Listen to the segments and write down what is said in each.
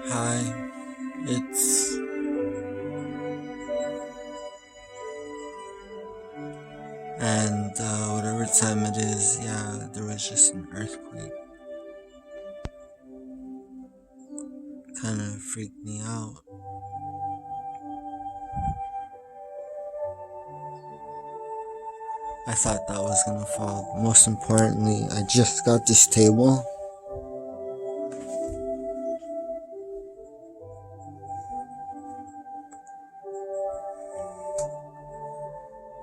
Hi, it's and whatever time it is, yeah, there was just an earthquake. Kind of freaked me out. I thought that was gonna fall. Most importantly, I just got this table,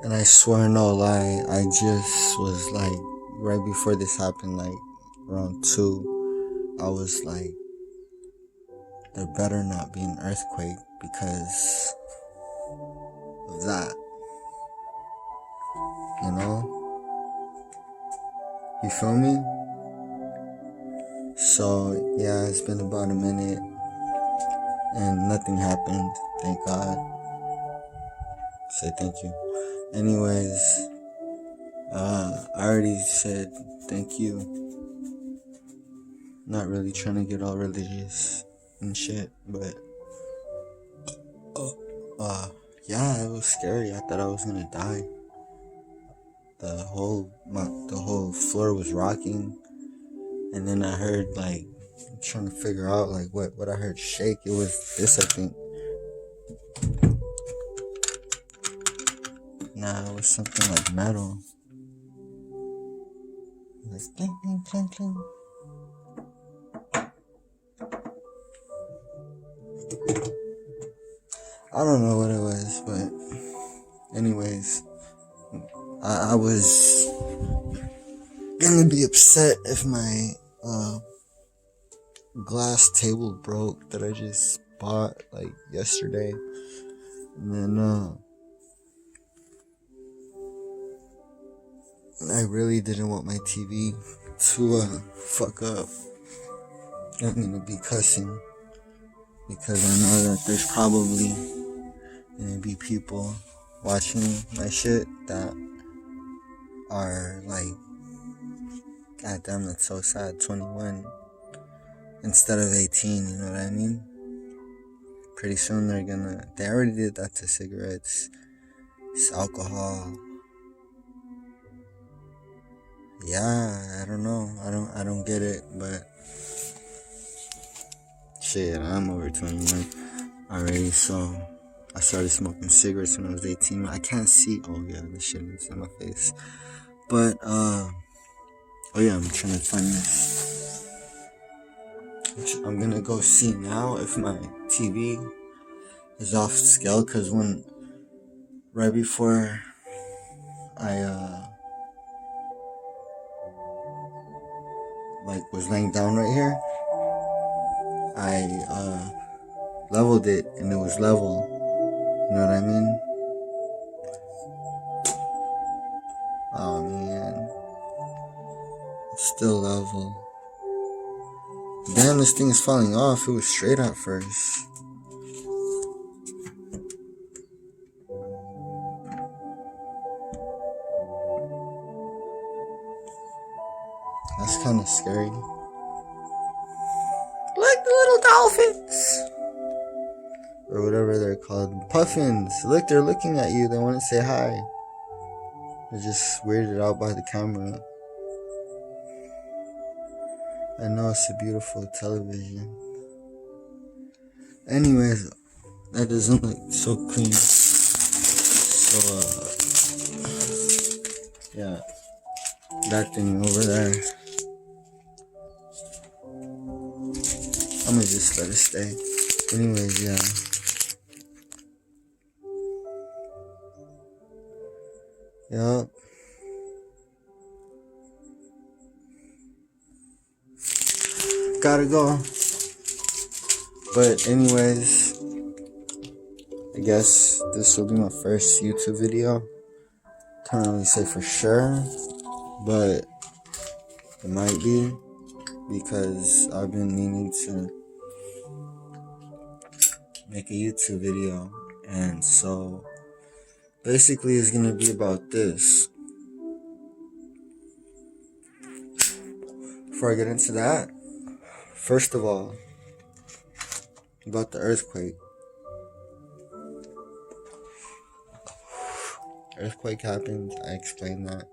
and I swear no lie, I just was like, right before this happened, like around 2, I was like, there better not be an earthquake because of that, you know? You feel me? So, yeah, it's been about a minute and nothing happened. Thank God. Say thank you. Anyways, I already said thank you. Not really trying to get all religious and shit, but yeah, it was scary. I thought I was gonna die. The whole floor was rocking, and then I heard like trying to figure out like what I heard shake. It was this, I think. Nah, it was something like metal. Like clink clink clink clink. I don't know what it was, but anyways, I was gonna be upset if my glass table broke that I just bought like yesterday, and then I really didn't want my TV to fuck up. I'm gonna be cussing because I know that there's probably gonna be people watching my shit that are like, God damn, that's so sad, 21 instead of 18, you know what I mean? Pretty soon they already did that to cigarettes, it's alcohol. Yeah, I don't know, I don't get it, but shit, I'm over 21 already, so I started smoking cigarettes when I was 18. I can't see, oh yeah, the shit is in my face, but oh yeah, I'm trying to find this. I'm gonna go see now if my TV is off scale, cause right before I like was laying down right here, I leveled it and it was level. You know what I mean? Oh man, it's still level. Damn, this thing is falling off. It was straight at first. That's kind of scary. Like the little dolphins, or whatever they're called, puffins. Look, they're looking at you. They want to say hi. They're just weirded out by the camera. I know it's a beautiful television. Anyways, that doesn't look so clean. So, yeah, that thing over there, I'm gonna just let it stay. Anyways, yeah. Yup. Gotta go. But anyways, I guess this will be my first YouTube video. Can't really say for sure, but it might be, because I've been meaning to make a YouTube video, and so basically it's gonna be about this. Before I get into that, first of all, about the earthquake. Earthquake happened, I explained that.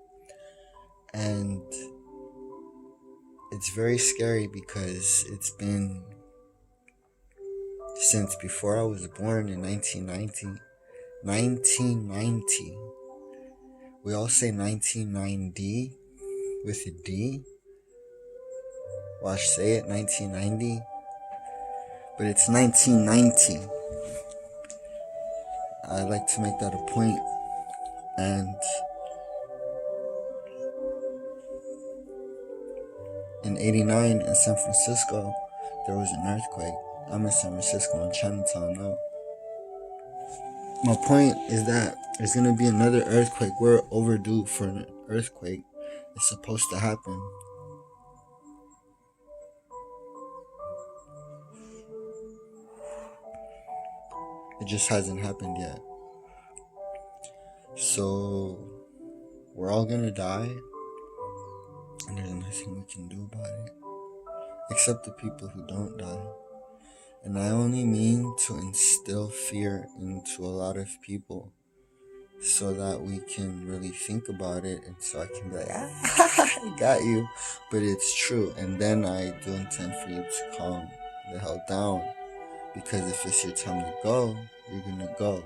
And it's very scary because it's been since before I was born in 1990. 1990. We all say 1990 with a D. Watch, say it, 1990. But it's 1990. I like to make that a point. And in 89 in San Francisco, there was an earthquake. I'm in San Francisco in Chinatown now. My point is that there's going to be another earthquake. We're overdue for an earthquake. It's supposed to happen. It just hasn't happened yet. So we're all going to die. And there's nothing we can do about it. Except the people who don't die. And I only mean to instill fear into a lot of people so that we can really think about it, and so I can be like, I got you. But it's true. And then I do intend for you to calm the hell down. Because if it's your time to go, you're gonna go.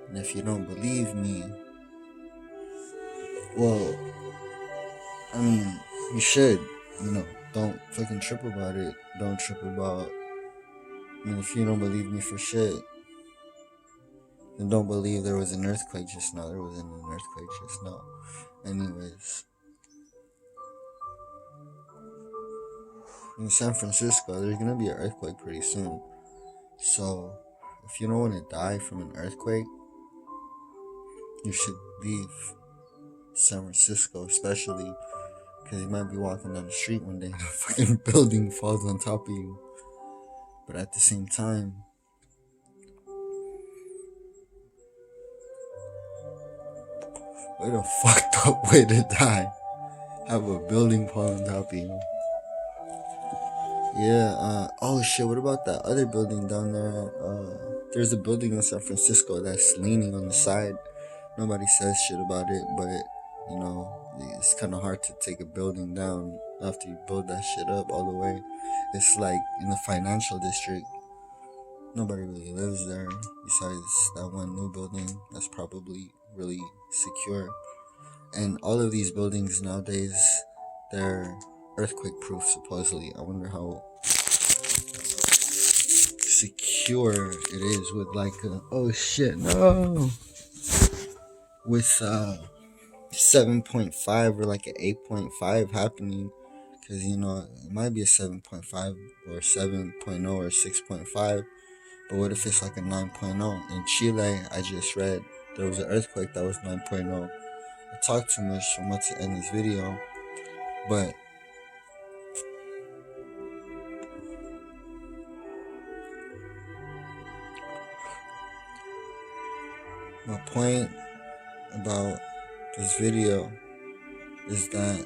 And if you don't believe me, well, I mean, you should, don't fucking trip about it. Don't trip about, if you don't believe me for shit, then don't believe there was an earthquake just now. There wasn't an earthquake just now. Anyways, in San Francisco, there's gonna be an earthquake pretty soon. So, if you don't want to die from an earthquake, you should leave San Francisco, especially because you might be walking down the street one day and a fucking building falls on top of you. But at the same time, what a fucked up way to die. Have a building fall on top of you. Yeah, oh shit, what about that other building down there? There's a building in San Francisco that's leaning on the side. Nobody says shit about it, but, it's kind of hard to take a building down after you build that shit up all the way. It's like in the financial district. Nobody really lives there besides that one new building that's probably really secure. And all of these buildings nowadays, they're earthquake proof supposedly. I wonder how secure it is with like oh shit, no, with 7.5 or like an 8.5 happening, because it might be a 7.5 or 7.0 or 6.5, but what if it's like a 9.0? In Chile, I just read there was an earthquake that was 9.0. I talked too much, so I'm about to end this video, but my point about this video is that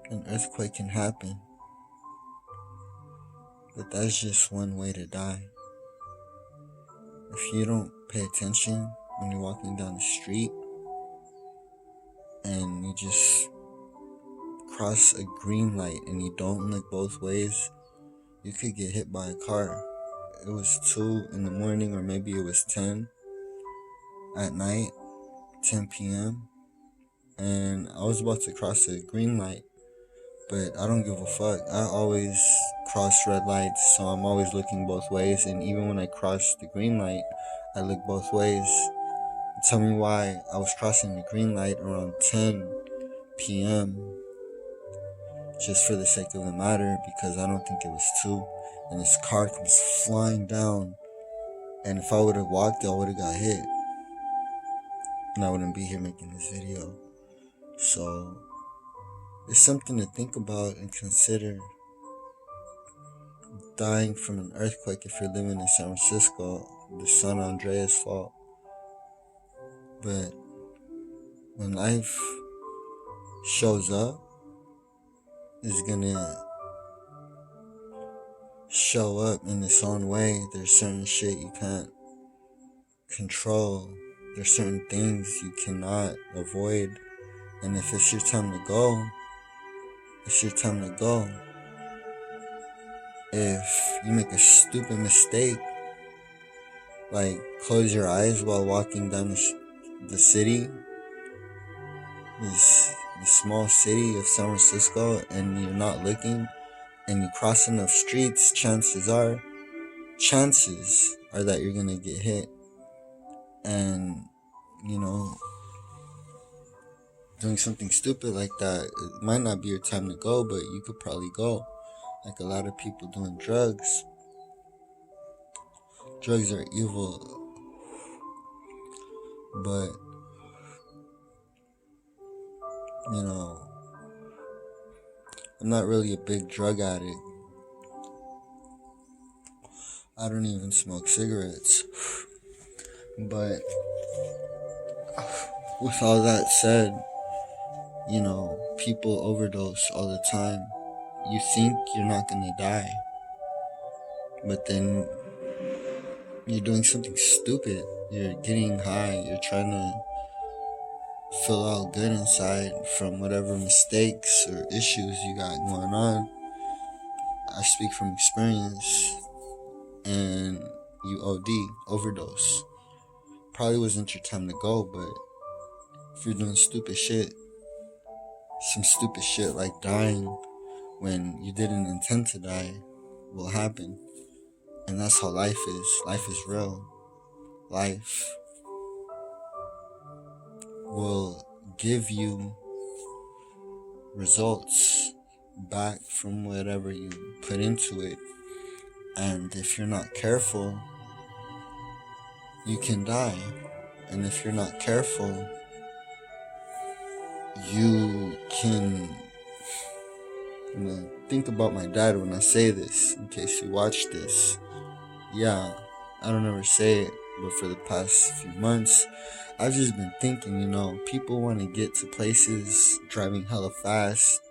an earthquake can happen, but that's just one way to die. If you don't pay attention when you're walking down the street and you just cross a green light and you don't look both ways, you could get hit by a car. It was 2 in the morning, or maybe it was 10 at night, 10 p.m. And I was about to cross a green light, but I don't give a fuck. I always cross red lights, so I'm always looking both ways. And even when I cross the green light, I look both ways. Tell me why I was crossing the green light around 10 p.m. just for the sake of the matter, because I don't think it was 2. And this car comes flying down, and if I would have walked, I would have got hit, and I wouldn't be here making this video. So it's something to think about and consider. Dying from an earthquake if you're living in San Francisco, the San Andreas fault. But when life shows up, it's gonna show up in its own way. There's certain shit you can't control. There's certain things you cannot avoid. And if it's your time to go, it's your time to go. If you make a stupid mistake, like close your eyes while walking down the city, this small city of San Francisco, and you're not looking, and you cross enough streets, chances are that you're gonna get hit. And, you know, doing something stupid like that, it might not be your time to go, but you could probably go. Like a lot of people doing drugs. Drugs are evil, but, you know, I'm not really a big drug addict. I don't even smoke cigarettes. But with all that said, you know, people overdose all the time. You think you're not gonna die, but then you're doing something stupid. You're getting high. You're trying to feel all good inside from whatever mistakes or issues you got going on. I speak from experience. And you overdose. Probably wasn't your time to go, but if you're doing stupid shit, some stupid shit like dying when you didn't intend to die will happen. And that's how life is. Life is real. Life will give you results back from whatever you put into it. And if you're not careful, you can die. And if you're not careful, you can... I'm gonna think about my dad when I say this, in case you watch this. Yeah, I don't ever say it, but for the past few months, I've just been thinking, you know, people want to get to places driving hella fast.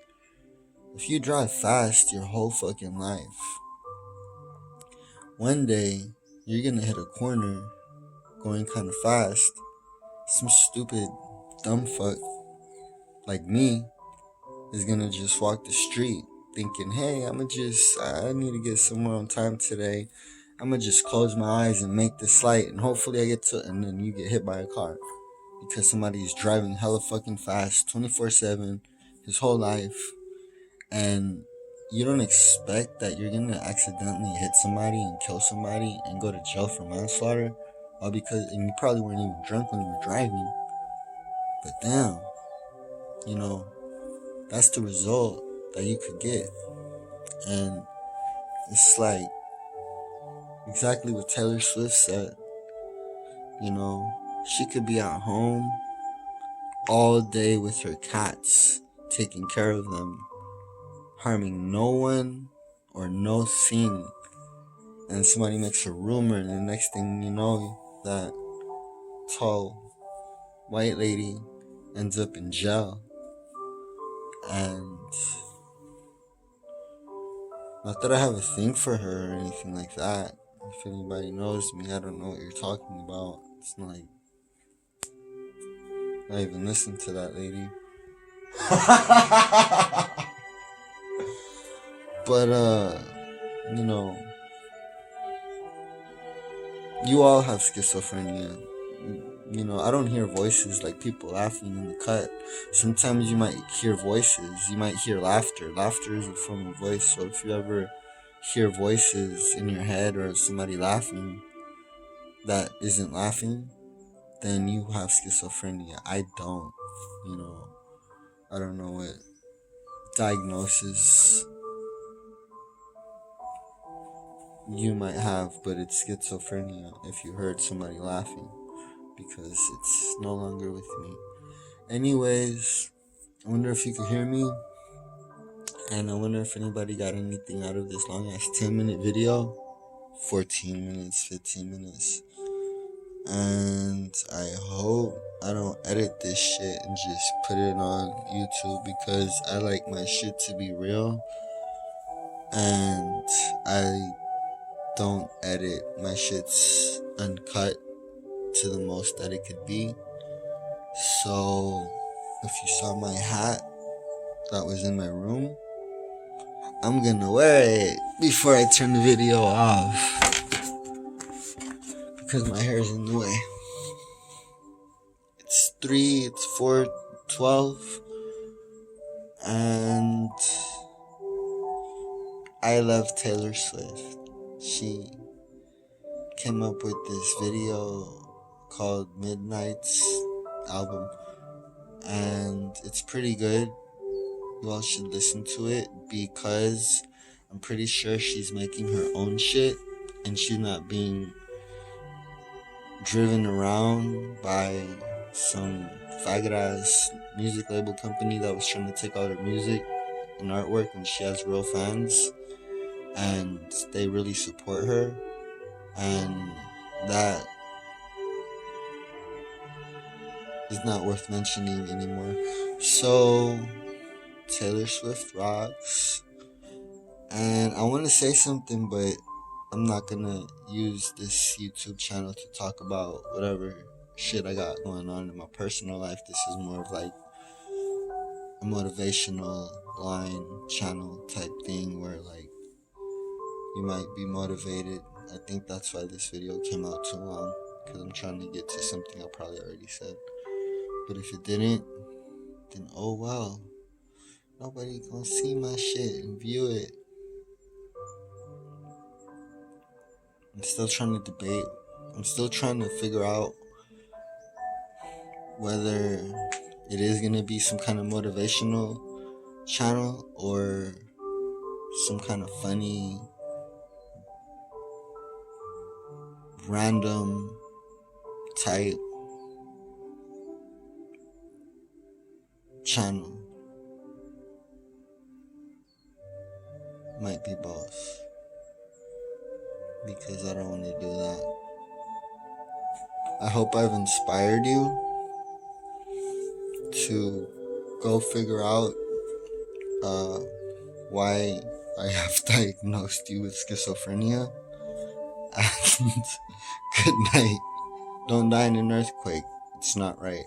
If you drive fast your whole fucking life, one day you're gonna hit a corner going kind of fast. Some stupid dumb fuck like me is gonna just walk the street thinking, hey, I need to get somewhere on time today. I'ma just close my eyes and make this light, and hopefully I get to, and then you get hit by a car because somebody is driving hella fucking fast 24/7 his whole life, and you don't expect that you're gonna accidentally hit somebody and kill somebody and go to jail for manslaughter, all because, and you probably weren't even drunk when you were driving. But damn, you know, that's the result that you could get. And it's like exactly what Taylor Swift said. You know, she could be at home all day with her cats, taking care of them, harming no one or no thing. And somebody makes a rumor, and the next thing you know, that tall white lady ends up in jail. And not that I have a thing for her or anything like that. If anybody knows me, I don't know what you're talking about. It's not like I even listen to that lady. But you know, you all have schizophrenia. You know, I don't hear voices like people laughing in the cut. Sometimes you might hear voices. You might hear laughter. Laughter is a form of voice. So if you ever hear voices in your head or somebody laughing that isn't laughing, then you have schizophrenia. I don't. You know, I don't know what diagnosis you might have, but it's schizophrenia if you heard somebody laughing, because it's no longer with me. Anyways, I wonder if you could hear me, and I wonder if anybody got anything out of this long ass 10-minute video. 14 minutes, 15 minutes. And I hope I don't edit this shit and just put it on YouTube, because I like my shit to be real. And I don't edit. My shit's uncut to the most that it could be. So if you saw my hat that was in my room, I'm gonna wear it before I turn the video off because my hair is in the way. It's 4:12, and I love Taylor Swift. She came up with this video called Midnight's album, and it's pretty good. You all should listen to it because I'm pretty sure she's making her own shit and she's not being driven around by some faggot ass music label company that was trying to take all her music and artwork when she has real fans and they really support her, and that is not worth mentioning anymore. So Taylor Swift rocks, and I want to say something, but I'm not gonna use this YouTube channel to talk about whatever shit I got going on in my personal life. This is more of like a motivational line channel type thing where like you might be motivated. I think that's why this video came out too long, because I'm trying to get to something I probably already said. But if it didn't, then oh well. Nobody gonna see my shit and view it. I'm still trying to debate. I'm still trying to figure out whether it is gonna be some kind of motivational channel or some kind of funny, random type channel. Might be both, because I don't want to do that. I hope I've inspired you to go figure out why I have diagnosed you with schizophrenia. And good night. Don't die in an earthquake. It's not right.